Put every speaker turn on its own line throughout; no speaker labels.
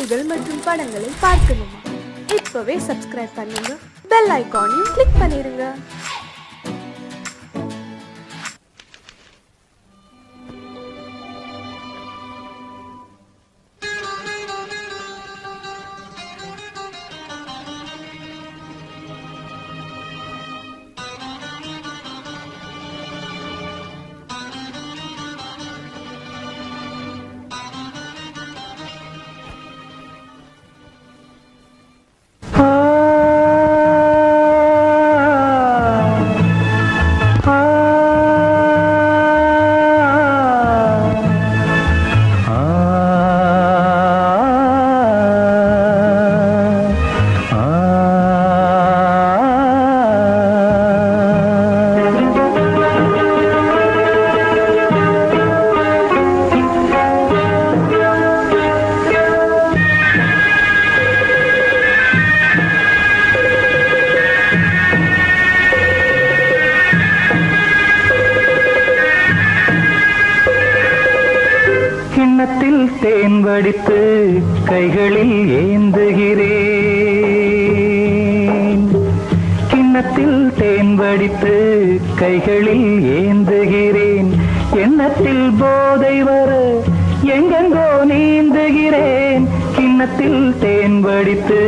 பாடல்கள் மற்றும் படங்களை பார்க்கணுமா? இப்பவே சப்ஸ்கிரைப் பண்ணுங்க, பெல் ஐகானையும் கிளிக் பண்ணிருங்க.
தேன் வடித்து கைகளில் ஏந்துகிறேன், கிண்ணத்தில் தேன் வடித்து கைகளில் ஏந்துகிறேன், எண்ணத்தில் போதை வர எங்கெங்கோ நீந்துகிறேன், கிண்ணத்தில் தேன் வடித்து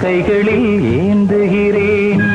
கைகளில் ஏந்துகிறேன்.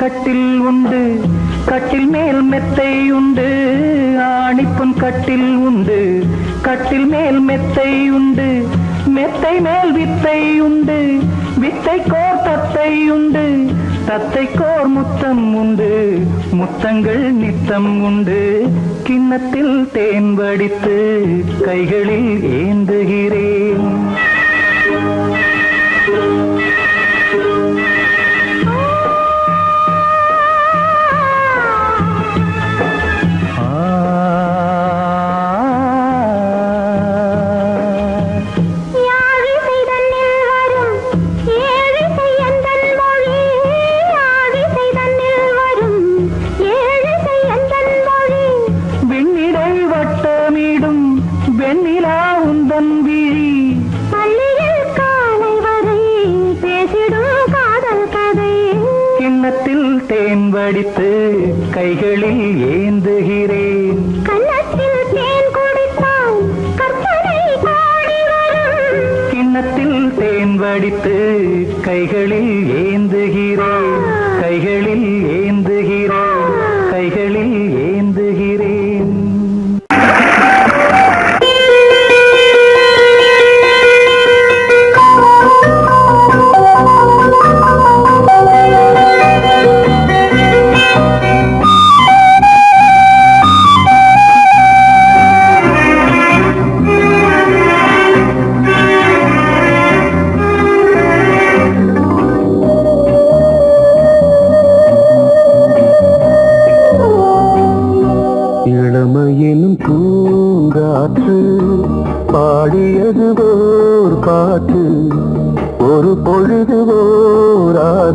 கட்டில் உண்டு, கட்டில் மேல் மெத்தை உண்டு, ஆணிப்பொன் கட்டில் உண்டு, கட்டில் மேல் மெத்தை உண்டு, மெத்தை மேல் வித்தை உண்டு, வித்தை கோர் தத்தை உண்டு, தத்தை கோர் முத்தம் உண்டு, முத்தங்கள் நித்தம் உண்டு, கிண்ணத்தில் தேன் வடித்து கைகளில் ஏந்துகிறேன். தேன் வடித்து கைகளில் ஏந்துகிறேன்,
கன்னத்தில் தேன் குடித்தால் கற்பனை கோடி வரும்,
கிண்ணத்தில் தேன் வடித்து கைகளில் ஏந்துகிறேன், கைகளில் ஏந்துகிறேன், கைகளில் ஏந்துகிறேன்.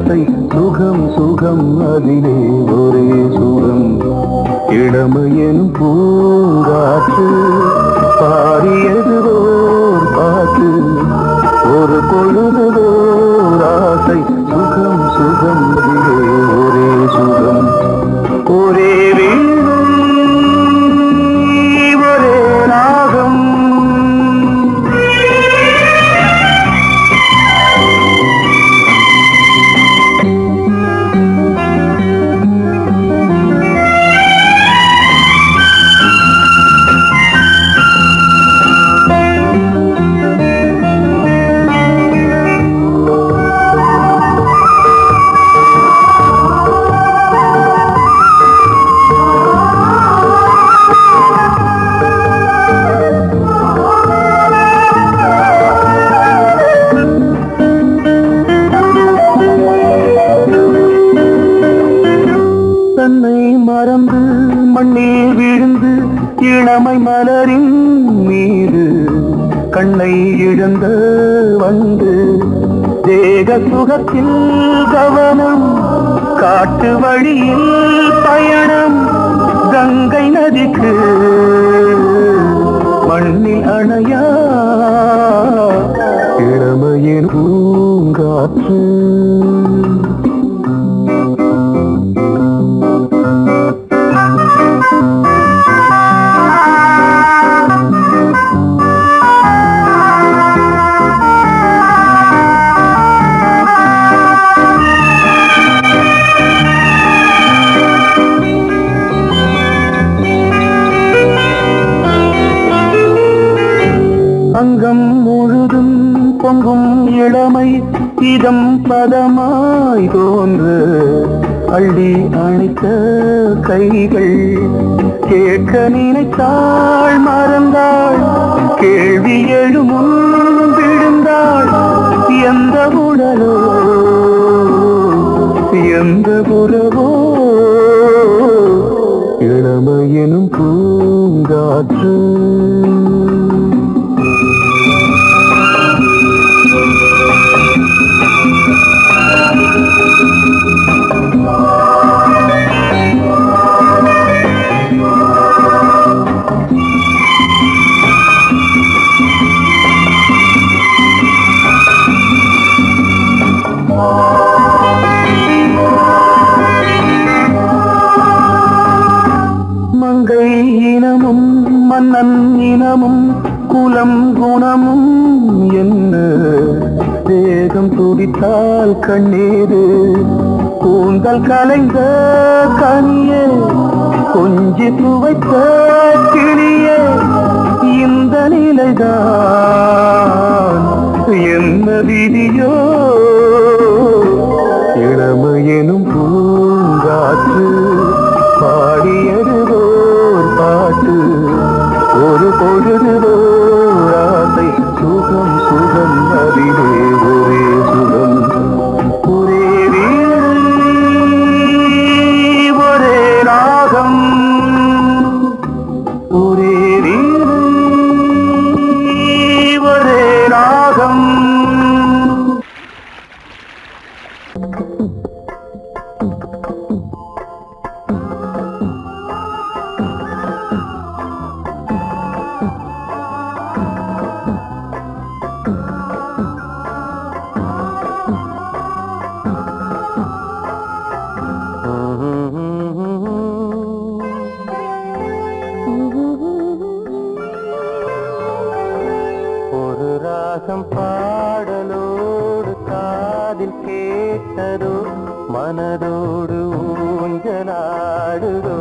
ஆசை சுகம் சுகம் அதிலே ஒரே சுகம் இளமையெனும் பூங்காற்று பாடியதுவோர் பாட்டு ஒரு பொழுதுவோர் ஆசை சுகம் சுகம் அதிலே ஒரே சுகம் ஒரே வீணை ஒரே ராகம் தன்னை மறந்து மண்ணில் விழுந்து இளமை மலரின் மீது கண்ணை இழந்த வந்து தேக சுகத்தில் கவனம் காட்டு வழியில் பயணம் கங்கை நதிக்கு மண்ணில் அணையா இளமையின் பூங்காற்று அங்கம் முழுதும் பொங்கும் இளமை இதம் பதமாய் தோன்று அள்ளி அணைத்த கைகள் கேட்க நினைத்தாள் மறந்தாள் கேள்வி எழுமுன் விழுந்தாள் எந்த உடலோ எந்த புறவோ இளமையெனும் பூங்காற்று மங்கை இனமும் மன்னன் இனமும் குலம் குணமும் என்ன தேகம் துடித்தால் கண்ணீரு கூந்தல் கலைந்த கனியே கொஞ்சி துவைத்த கிளியே இந்த நிலைதான் என்ன விதியோ இளமையெனும் பூங்காற்று பாடியதுவோர் பாட்டு ஒரு பொழுதுவோர் ஆசை சுகம் சுகம் அதிலே ஒரே சுகம் ஒரே வீணை ஒரே ராகம் ஒரே வீணை ஒரே ராகம் ஒரு ராகம் பாடலோடு காதில் கேட்டதோ மனதோடு ஊஞ்சலாடுதோ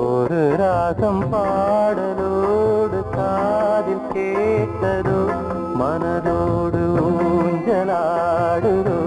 ஒரு ராகம் பாடலோடு காதில் கேட்டதோ மனதோடு ஊஞ்சலாடுதோ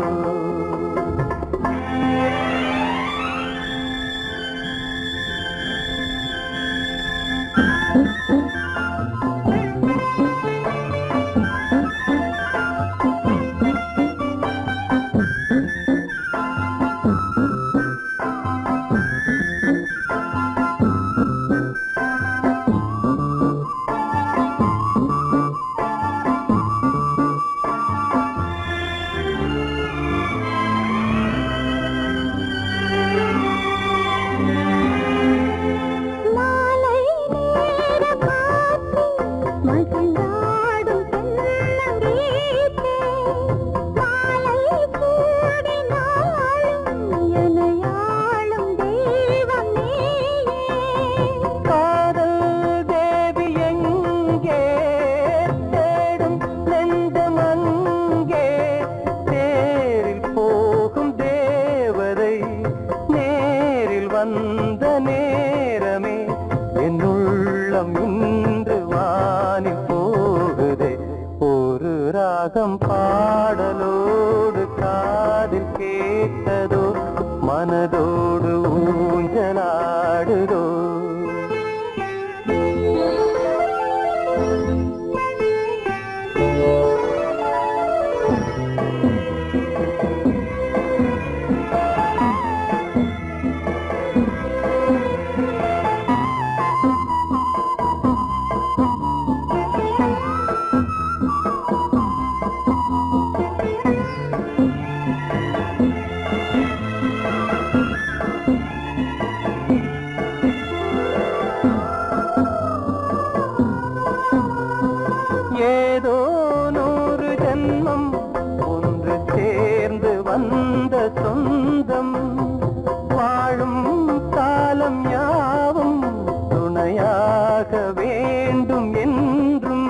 பாடலோடு காதில் கேட்டதோ மனதோடு ஊஞ்சலாடுதோ ஏதோ 100 ஜென்மம் ஒன்று சேர்ந்து வந்த சொந்தம் வாழும் காலம் யாவும் துணையாக வேண்டும் என்றும்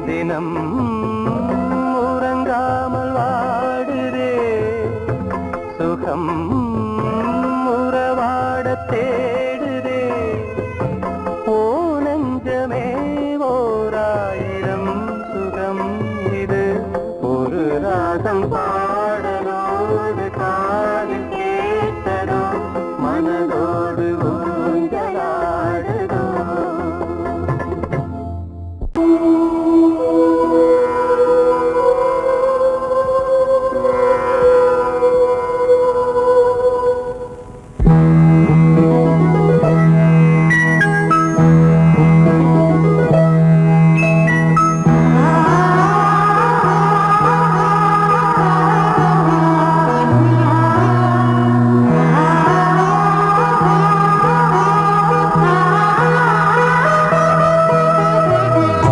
தினம் உறங்காமல் வாடுதே சுகம் உறவாட தேடுதே ஓ நெஞ்சமே ஓராயிரம் சுகம் இது ஒரு ராகம் பாடலோடு காதில் கேட்டதோ மனதோடு ஊஞ்சலாடுதோ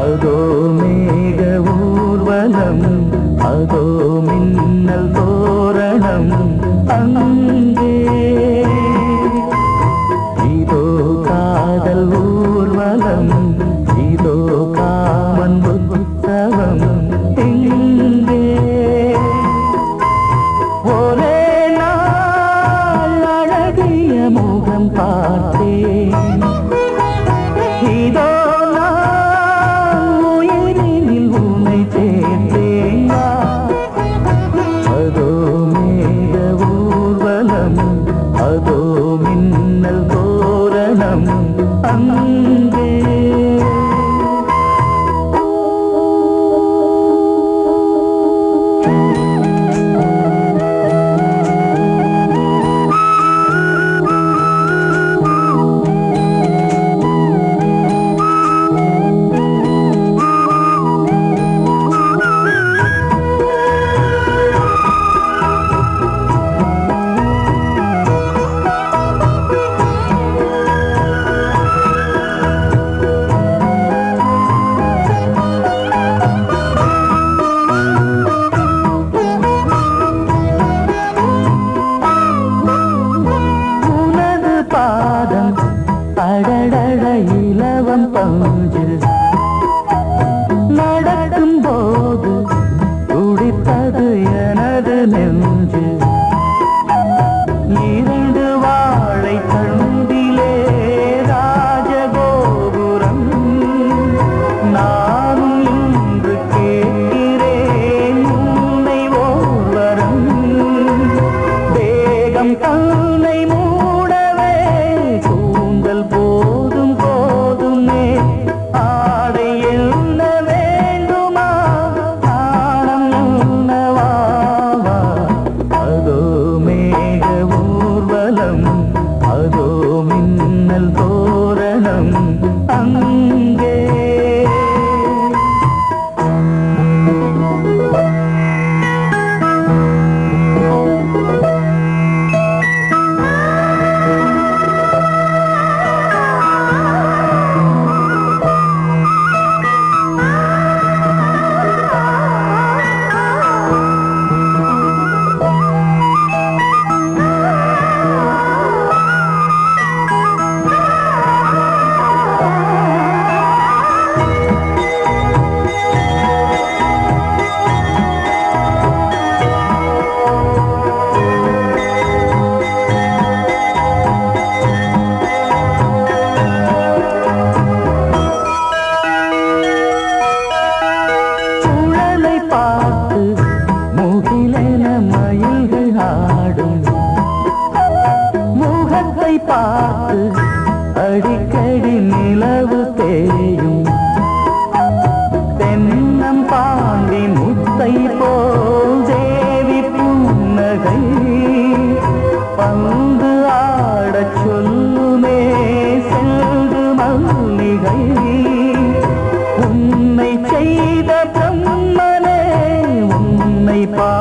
அதோ மேக ஊர்வலம் அதோ மின்னல் தோரணம் அங்கே இதோ காதல் ஊர்வலம் இதோ காமன் உற்சவம் இங்கே ஒரே நாள் அழகிய முகம் பார்த்தேன் இதோ அதோ மேக ஊர்வலம் அதோ மின்னல் தோரணம் அங்கே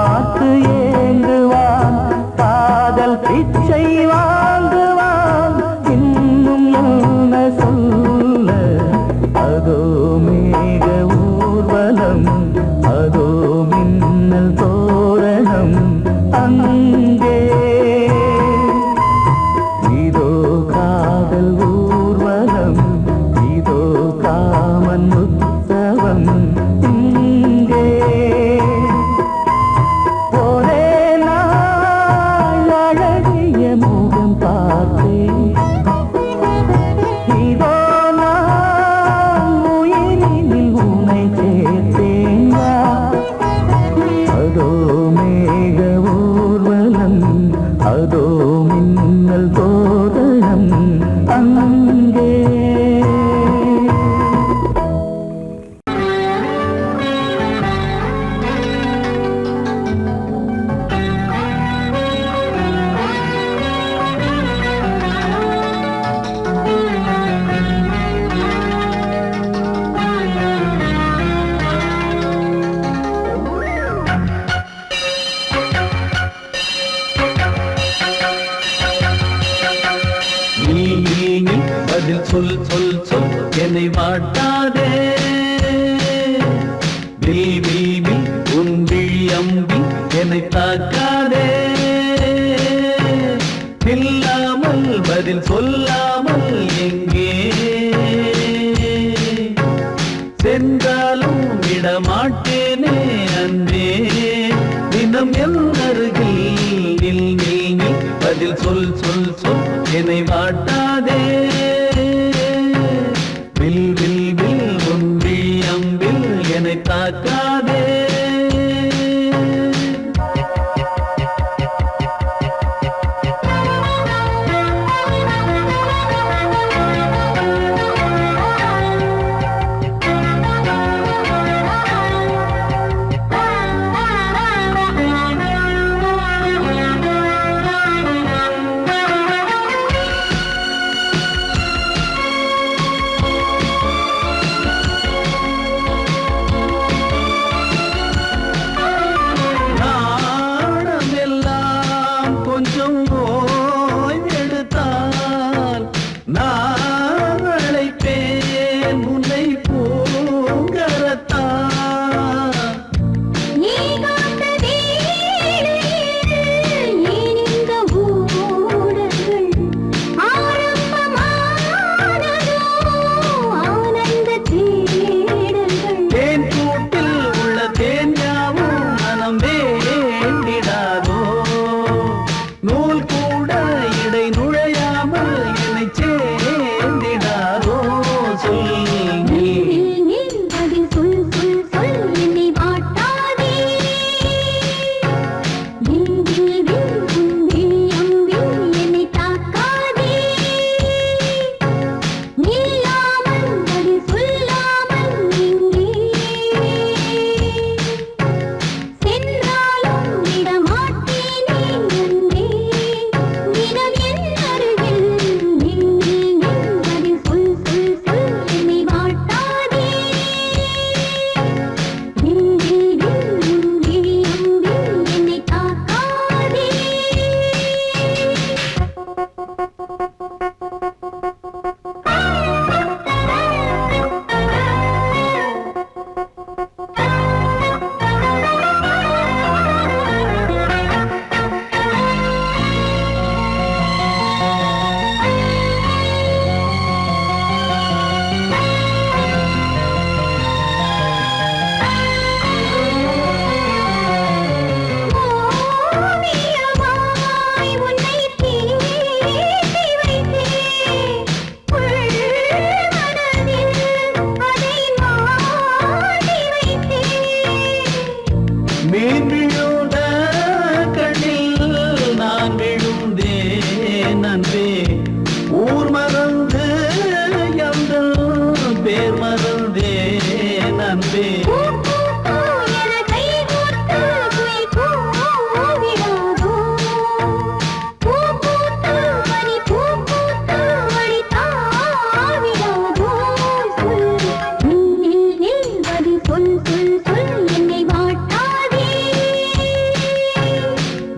பார்த்து ஏங்குவான், காதல் பிச்சை வாங்குவான். இன்னும் என்ன சொல்ல? அதோ மேக ஊர்வலம், அதோ மின்னல் தோரணம் அங்கே. இதோ காதல் ஊர்வலம், இதோ காமன் உற்சவம் இங்கே. ஒரே நாள் அழகிய முகம் பார்த்தேன், இதோ நான் உயிரினில் உன்னை சேர்த்தேன். அதோ மேக ஊர்வலம், அதோ மின்னல் தோரணம் அங்கே.
நீ பதில் சொல் சொல் சொல் என்னை வாட்டாதே. வில் உன் விழி அம்பி என்னை தாக்காதே. இல்லாமல் பதில் சொல்லாமல் எங்கே சென்றாலும் விடமாட்டேனே அன்பே. தினம் என் அருகில் நில் நில் நில், பதில் சொல் சொல் சொல் என்னை வாட்டாதே. வில் வில் வில் உன் விழி அம்பில் என்னை தாக்காதே.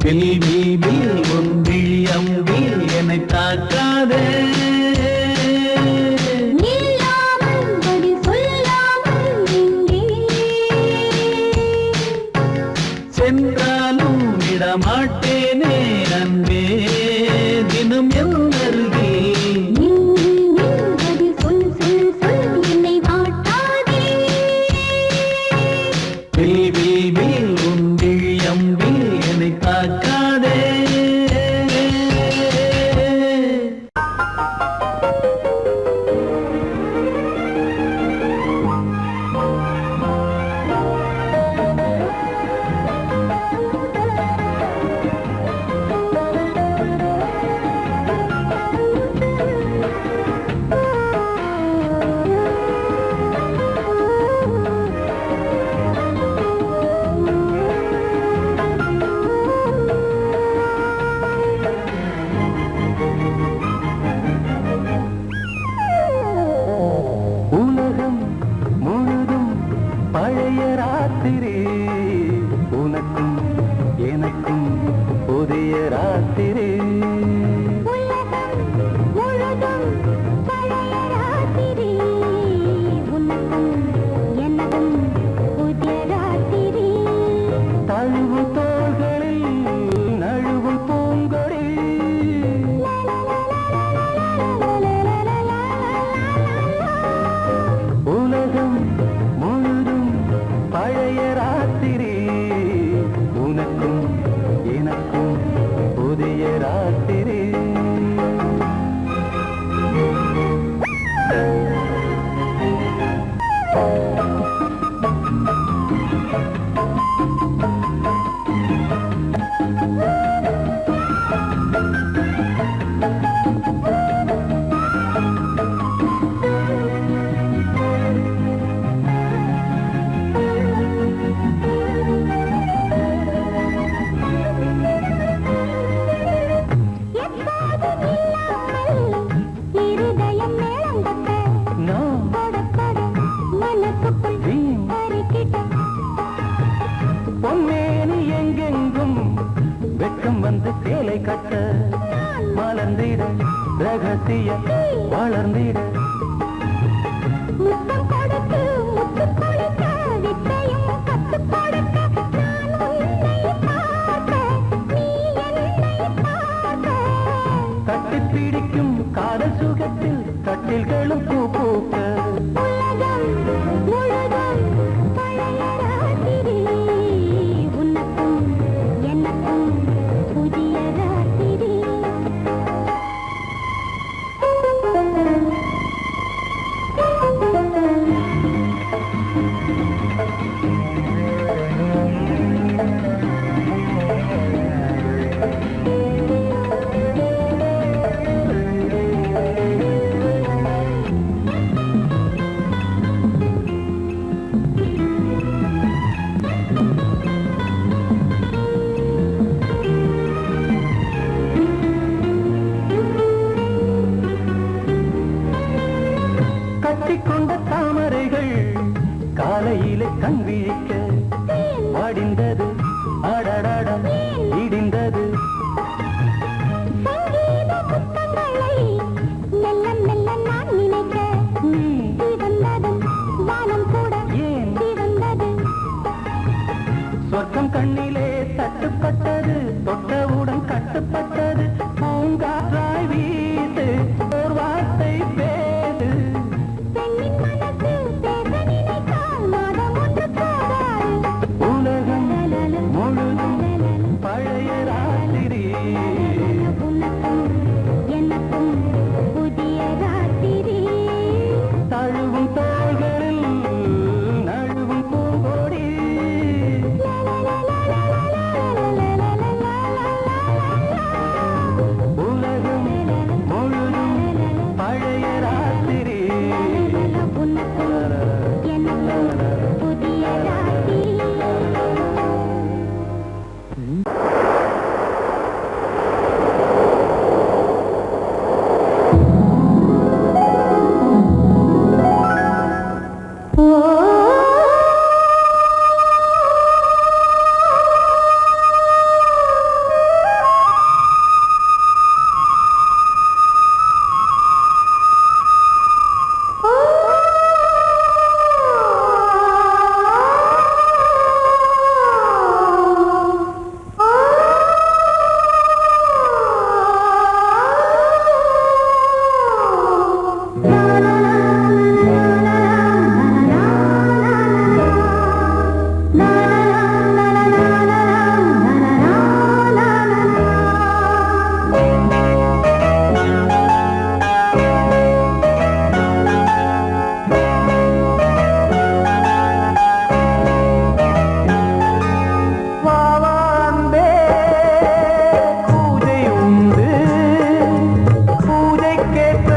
வில் வில் வில் உன் விழி அம்பில் என்னை தாக்காதே.
நில்லாமல் பதில் சொல்லாமல் எங்கே
சென்றாலும் விடமாட்டேனே அன்பே தினம் என் அருகில்.
பதில் சொல் சொல் சொல் என்னை வாட்டாதே.
வில் வில் வில் உன் விழி அம்பில் என்னை தாக்காதே.
உலகம் முழுதும் பழைய ராத்திரி, உனக்கும் எனக்கும் புதிய ராத்திரி.
உலகம் முழுதும் பழைய ராத்திரி, உனக்கும் எனக்கும் புதிய ராத்திரி.
தழுவு தோள்களில் நழுவும் பூங்கொடி, உலகம் முழுதும் பழைய ராத்திரி, உனக்கும் எனக்கும் புதிய ராத்திரி.
இருதயம் மேளம் தட்ட
நான்
படப்பட மனசுக்குள்
வீண்
கருக்கிட்ட
பொன்மேனி எங்கெங்கும் வெட்கம் வந்து சேலை கட்ட, மலர்ந்திட ரகசிய வளர்ந்திட,
முத்தம் கொடுத்து முத்து கொடுக்க வித்தையும் கத்து கொடுக்க நான் உன்னை பார்க்க நீ என்னை பார்க்க
கட்டிப் பிடிக்கும் காதல் சுகத்தில் கட்டில்களும் பூ பூக்க.
உலகம் முழுதும் பழைய ராத்திரி, உனக்கும் எனக்கும் புதிய ராத்திரி.
கட்டிக்கொண்ட தாமரைகள் காலையிலே கண் விழிக்க, வாடிந்தது அடடடம் இடிந்தது.
சங்கீத முத்தங்களை மெல்ல மெல்ல நான் நினைக்க
நீ
சிவந்ததும் வானம் கூட
ஏன்
சிவந்தது.
சொர்க்கம் கண்ணிலே தட்டுப்பட்டது, தொட்டவுடன் கட்டுப்பட்டது. பூங்காற்றாய் வீசு, ஓர் வார்த்தை பேசு.
பெண்ணின் மனசு பேச நினைத்தால் மாதம் ஒன்று போதாது.
உலகம் முழுதும் பழைய ராத்திரி,
உனக்கும் எனக்கும் புதிய ராத்திரி.
தழுவும் தோள்களில் நழுவும் பூங்கொடி. உலகம் முழுதும் பழைய ராத்திரி,
உனக்கும் எனக்கும் புதிய ராத்திரி.
பூஜை உண்டு பூஜைக்கேற்ற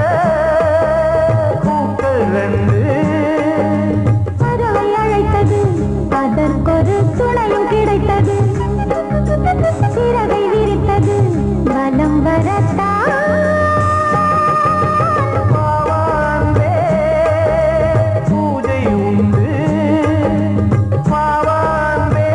பூக்கள் ரெண்டு
பறவை அழைத்தது அதற்கொரு துணையும் கிடைத்தது சிறகை விரித்தது வலம் வரத்தான்
பாவாண்டே பூஜை உண்டு பாவாண்டே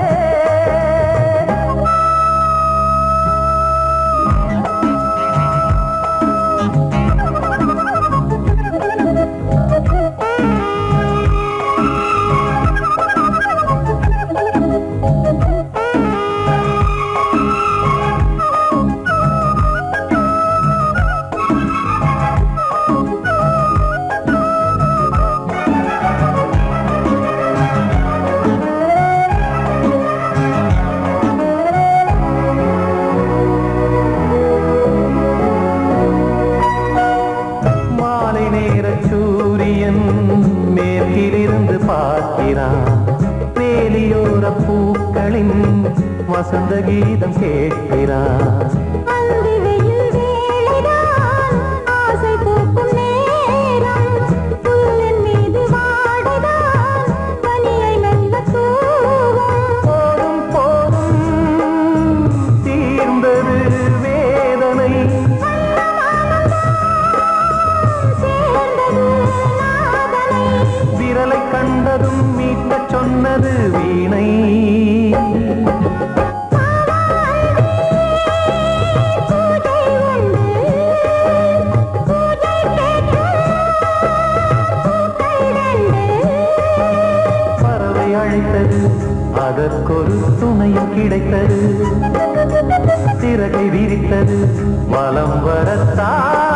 மாலை நேர சூரியன் மேற்கிலிருந்து பார்க்கிறான் வேலியோர பூக்களின் வசந்த கீதம் கேட்கிறான்
அந்தி வெயில் வேளைதான் ஆசை பூக்கும் நேரம் புல்லின் மீது வாடைதான் பனியை மெல்ல தூவும்
போதும் போதும் தீர்ந்தது வேதனை
சேர்ந்தது நாதனை
விரலை கண்டதும் மீட்கச் சொன்னது வீணை
பூஜை உண்டு பூஜை பூக்கள் ரெண்டு
பறவை அழைத்தது அதற்கொரு துணையும் கிடைத்தது சிறகை விரித்தது வலம் வரத்தான்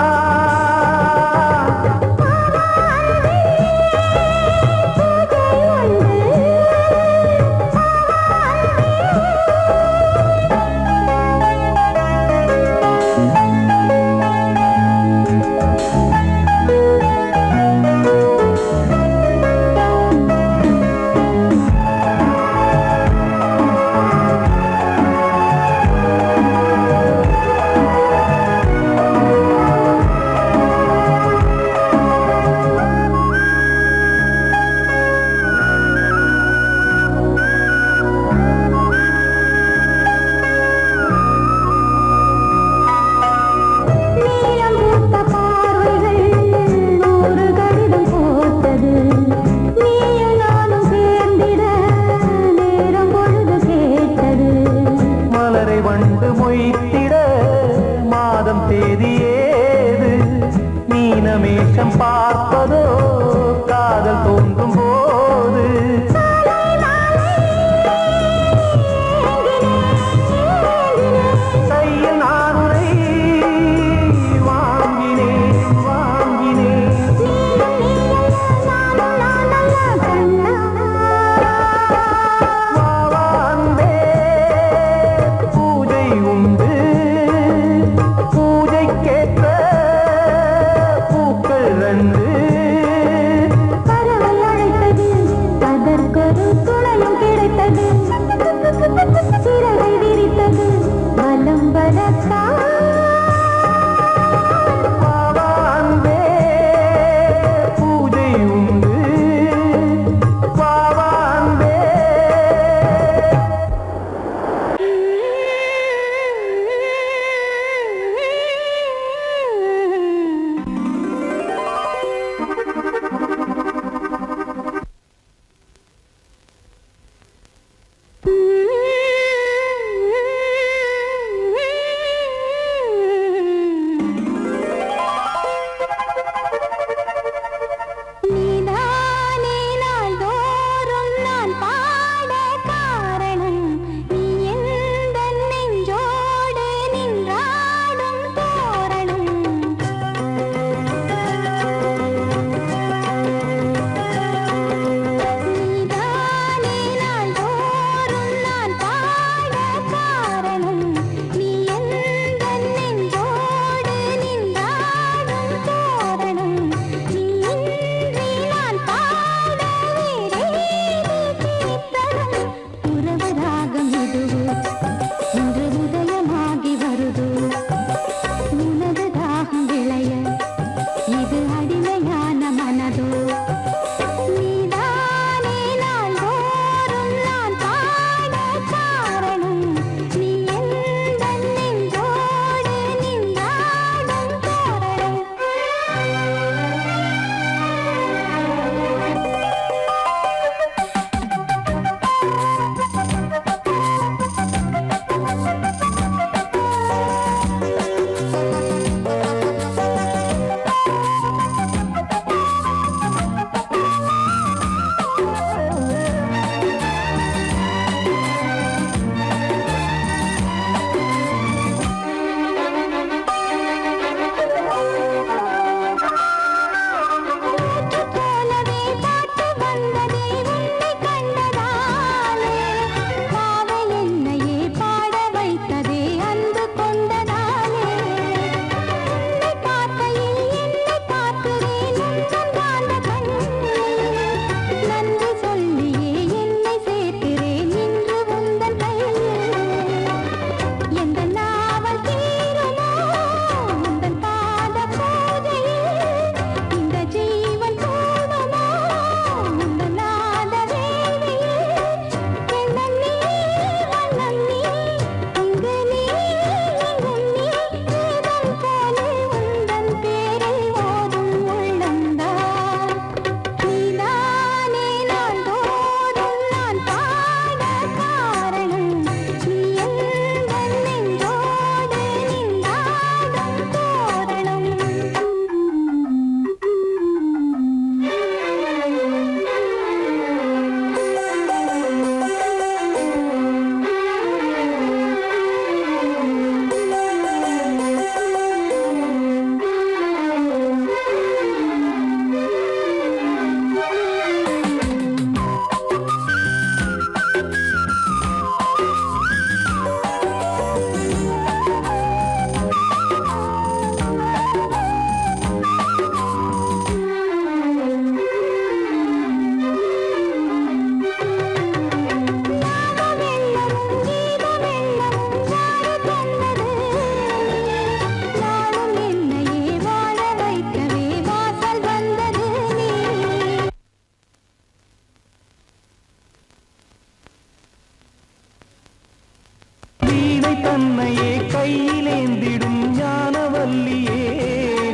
லீலை தன்னையே கையிலேந்திடும் ஞானவல்லியே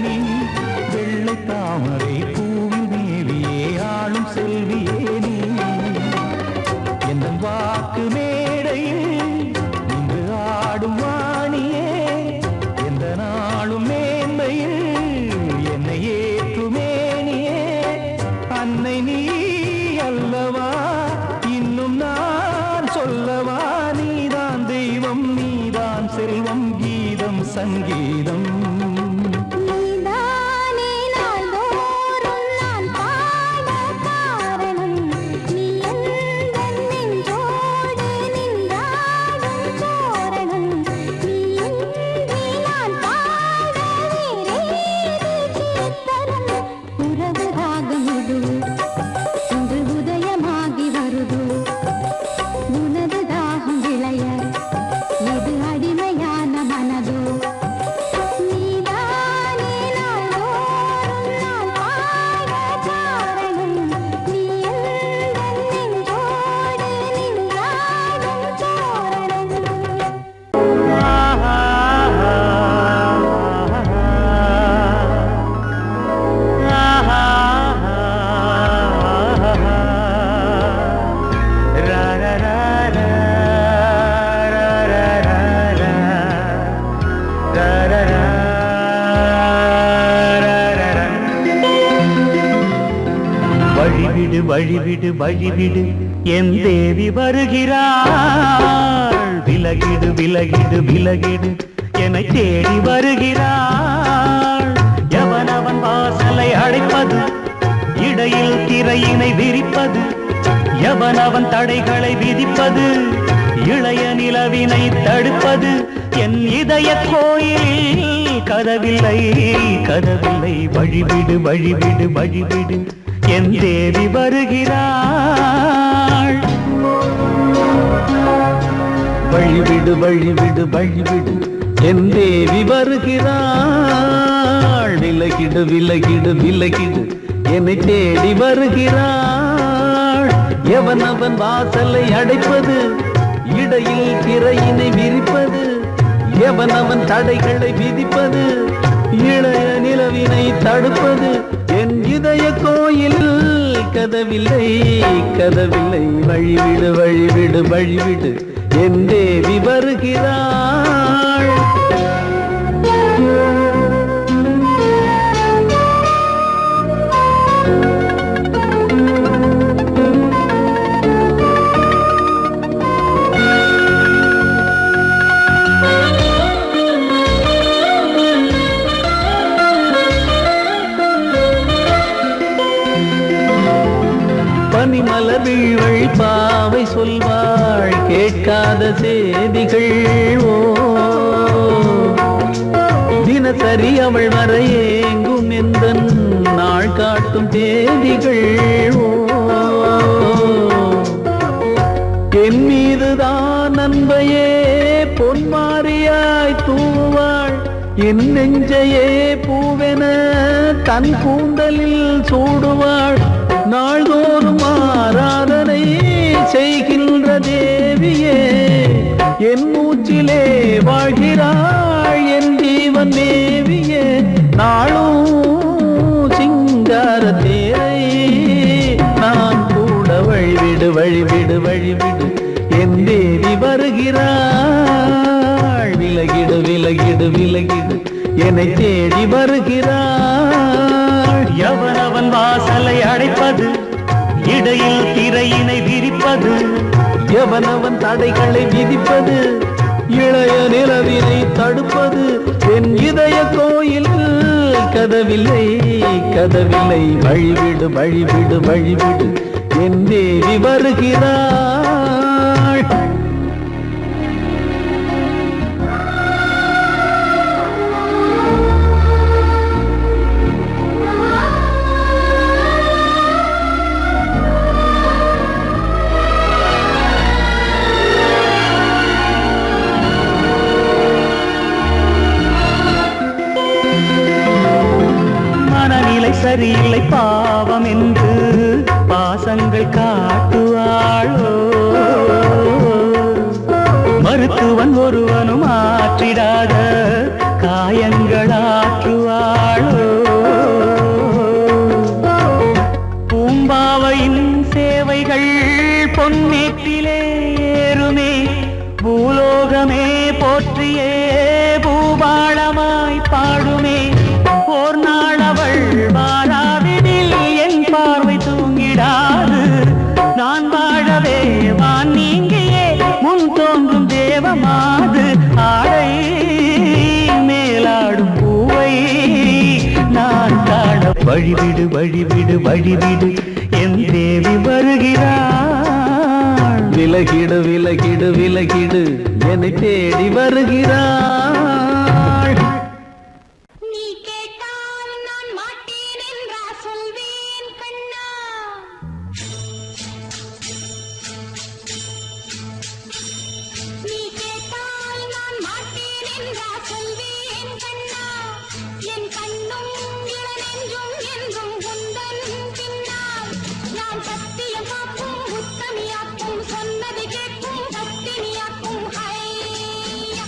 நீ வெள்ளை தாமரை பூவில் மேவியே ஆளும் செல்வியே நீ என் வாக்கு மேடையில் நின்று ஆடும் வாணியே எந்த நாளும் மேன்மையில் என்னை ஏற்றுமேனியே அன்னை நீ அல்லவா இன்னும் நான் சொல்லவா நீதான் தெய்வம் நீதான் செல்வம் கீதம் சங்கீதம்
நீதானே நாள்தோறும் நான் பாட காரணம் நீ எந்தன் நெஞ்சோடு நின்றாடும் தோரணம் நீ இன்றி நான் பாட வேறேது கீர்த்தனம் உறவு ராகம் இது இன்று உதயமாகி வருது உனது தாகம் விளைய இது அடிமையான மனதோ நீதானே நாள்தோறும் நான் பாட காரணம் நீ எந்தன் நெஞ்சோடு நின்றாடும் தோரணம்
வழிவிடு வழிவிடு வழிவிடு என் தேவி வருகிறாள் விலகிடு விலகிடு விலகிடு என்னை தேடி வருகிறாள் எவனவன் வாசலை அடைப்பது இடையில் திரையினை விரிப்பது எவனவன் தடைகளை விதிப்பது இளைய நிலவினை தடுப்பது என் இதய கோயிலில் கதவில்லை கதவில்லை வழிவிடு வழிவிடு வழிவிடு என் தேவி வருகிறாள் வழிவிடு வழிவிடு வழிவிடு என் தேவி வருகிறாள் விலகிடு விலகிடு விலகிடு என்னை தேடி வருகிறாள் எவனவன் வாசலை அடைப்பது இடையில் திரையினை விரிப்பது எவனவன் தடைகளை விதிப்பது இளைய நிலவினை தடுப்பது என் இதய கோயில் கதவில்லை கதவில்லை வழிவிடு வழிவிடு வழிவிடு என் தேவி வருகிறாள் பனிமலர் வீழ்வழி பாவை சொல்வாள் கேட்காத செய்திகள் ஓ தினசரி அவள் வர ஏங்கும் எந்த நாள் காட்டும் தேதிகள் ஓ என் மீதுதான் அன்பையே பொன்மாரியாய் தூவாள் என் நெஞ்சையே பூவென தன் கூந்தலில் சூடுவாள் நாள்தோறும் ஆராதனை செய்கின்ற தேவியே என் மூச்சிலே வாழ்கிறாள் என் ஜீவன் தேவியே நாளும் சிங்கார தேரை நான் கூட வழிவிடு வழிவிடு வழிவிடு என் தேவி வருகிறாள் விலகிடு விலகிடு விலகிடு என்னை தேடி வருகிறாள் எவனவன் வாசலை அடைப்பது இடையில் திரையினை விரிப்பது எவனவன் தடைகளை விதிப்பது இளைய நிலவினை தடுப்பது என் இதய கோயில் கதவில்லை கதவில்லை வழிவிடு வழிவிடு வழிவிடு என் தேவி வருகிறாள் சரியில்லை பாவம் என்று பாசங்கள் காட்டுவாளோ மருத்துவன்
ஒருவனும் ஆற்றிடாத காயங்களாற்றுவாளோ பூம்பாவையின் சேவைகள் பொன்னேற்றிலே ஏறுமே பூலோகமே போற்றியே பூபாளமாய் பாடுமே ஓர் நாள் அவள் வாராவிடில் என் பார்வை தூங்கிடாது நான் வாழவே வான் நீங்கியே முன் தோன்றும் தேவமாது ஆடை மேலாடும் பூவை நான் காண வழிவிடு வழிவிடு வழிவிடு என் தேவி வருகிறாள்
விலகிடு விலகிடு விலகிடு என்னை தேடி வருகிறாள்
நீ கேட்டால் நான் மாட்டேன் என்றா சொல்வேன் கண்ணா நீ கேட்டால் நான் மாட்டேன் என்றா சொல்வேன் கண்ணா என் கண்ணும் இளநெஞ்சும் என்றும் உந்தன் பின்னால் நான் சத்தியம் காக்கும் உத்தமியாக்கும் சொன்னது கேட்கும் பத்தினியாக்கும் ஹையா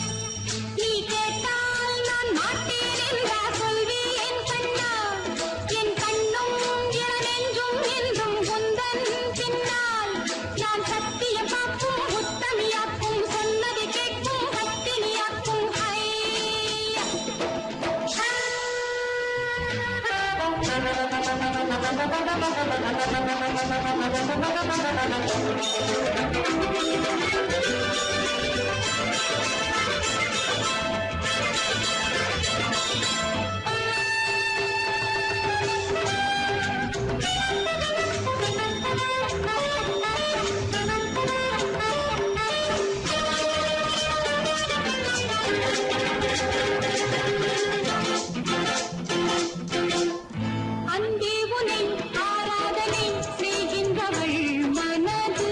நீ கேட்டால் நான் மாட்டேன் என்றா சொல்வேன் கண்ணா என் கண்ணும் இளநெஞ்சும் என்றும் உந்தன் பின்னால் நான் சத்தியம் காக்கும் உத்தமியாக்கும் சொன்னது கேட்கும் பத்தினியாக்கும் ஹையா அன்பே உனை ஆராதனை செய்கின்றவள் மனது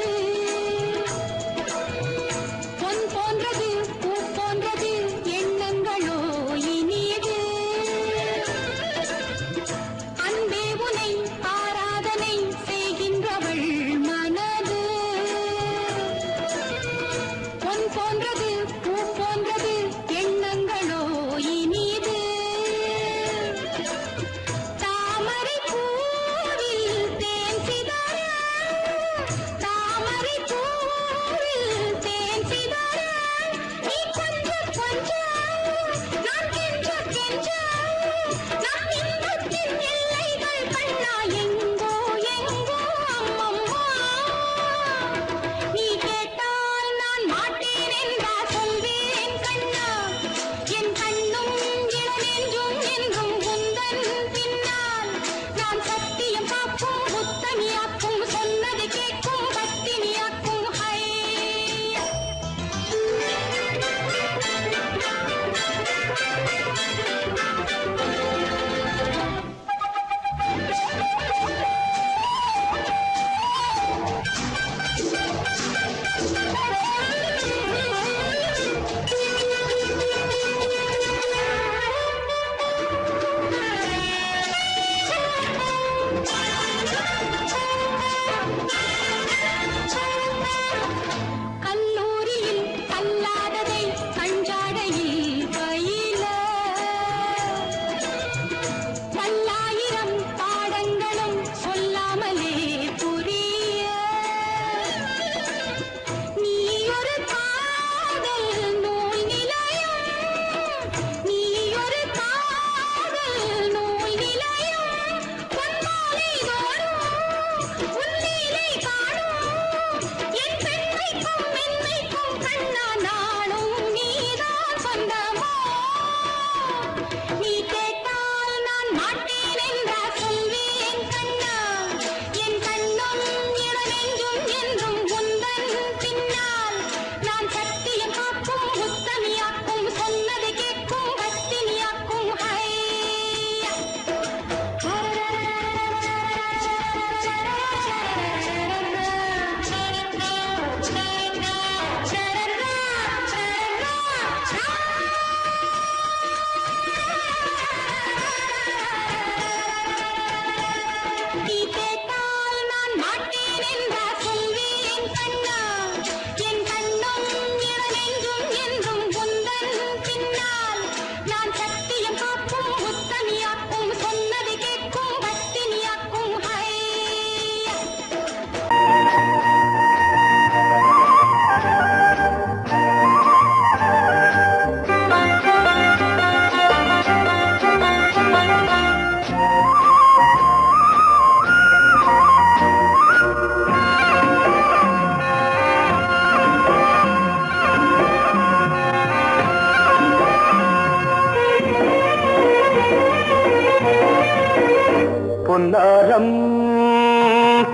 பொன்னாரம்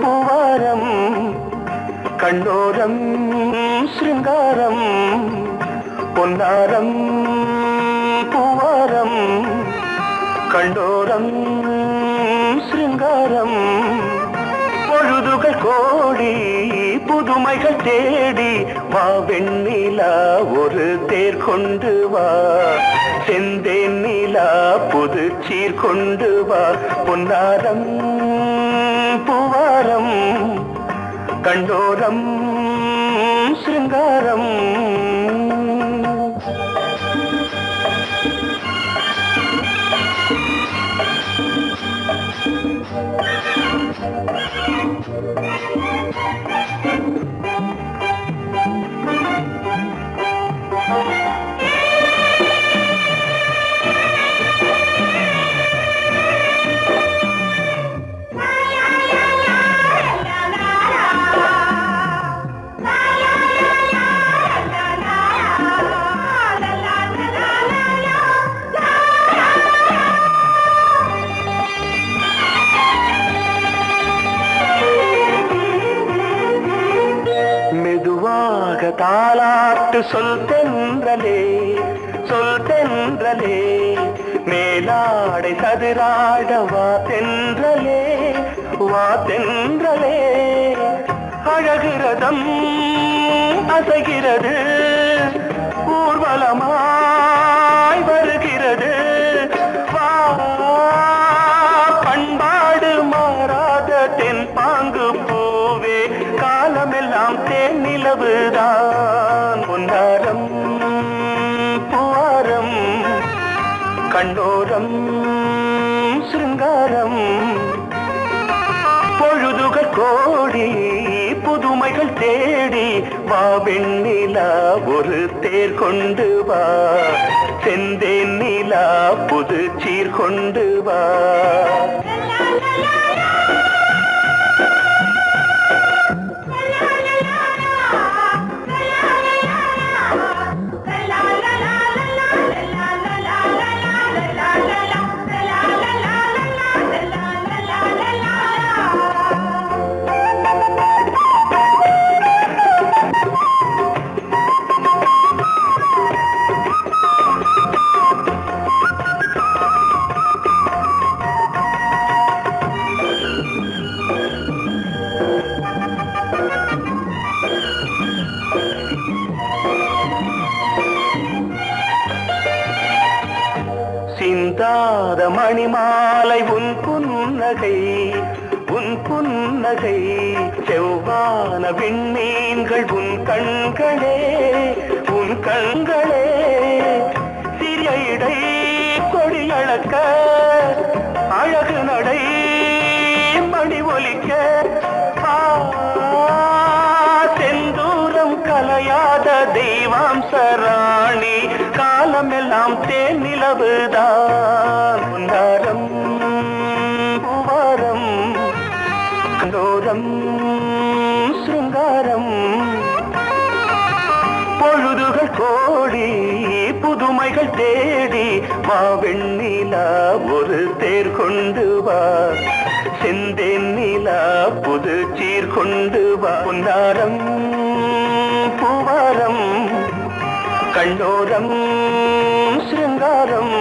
பூவாரம் கண்ணோரம் சிருங்காரம் பொன்னாரம் பூவாரம் கண்டோரம் சிருங்காரம் பொழுதுகள் கோடி புதுமைகள் தேடி வா வெண்ணிலா ஒரு தேர் கொண்டு வா செந்தேன் நிலா புது சீர் கொண்டு வா பொன்னாரம் பூவாரம் கண்டோரம் சிருங்காரம் தாலாட்டு சொல் தென்றலே சொல் தென்றலே மேலாடை சதுராட வா தென்றலே வா தென்றலே அழகிறதம் அசைகிறது ஊர்வலமாய் வருகிறது வா பண்பாடு மாறாத தென் பாங்கு பூவே காலமெல்லாம் தேன் நிலவுதான் பொன்னாரம் பூவாரம் கண்ணோரம் சிருங்காரம் பொழுதுகள் கோடி புதுமைகள் தேடி வா வெண்ணிலா ஒரு தேர் கொண்டு வா செந்தேன் நிலா புது சீர் கொண்டு வா சிந்தாத மணிமாலை உன் புன்னகை உன் புன்னகை செவ்வான விண்மீன்கள் உன் கண்களே உன் கண்களே சிறிய இடை கொடியளக்க அழகு நடை மணி ஒலிக்க செந்தூரம் கலையாத தெய்வாம்சராணி காலமெல்லாம் தேன் நிலவுதான் பொன்னாரம் பூவாரம் கண்டோரம் சிருங்காரம் பொழுதுகள் கோடி புதுமைகள் தேடி வா வெண்ணிலா ஒரு தேர் கொண்டு வா செந்தேன் நிலா புது சீர் கொண்டு வா பொன்னாரம் பூவாரம் கண்டோரம் சிருங்காரம்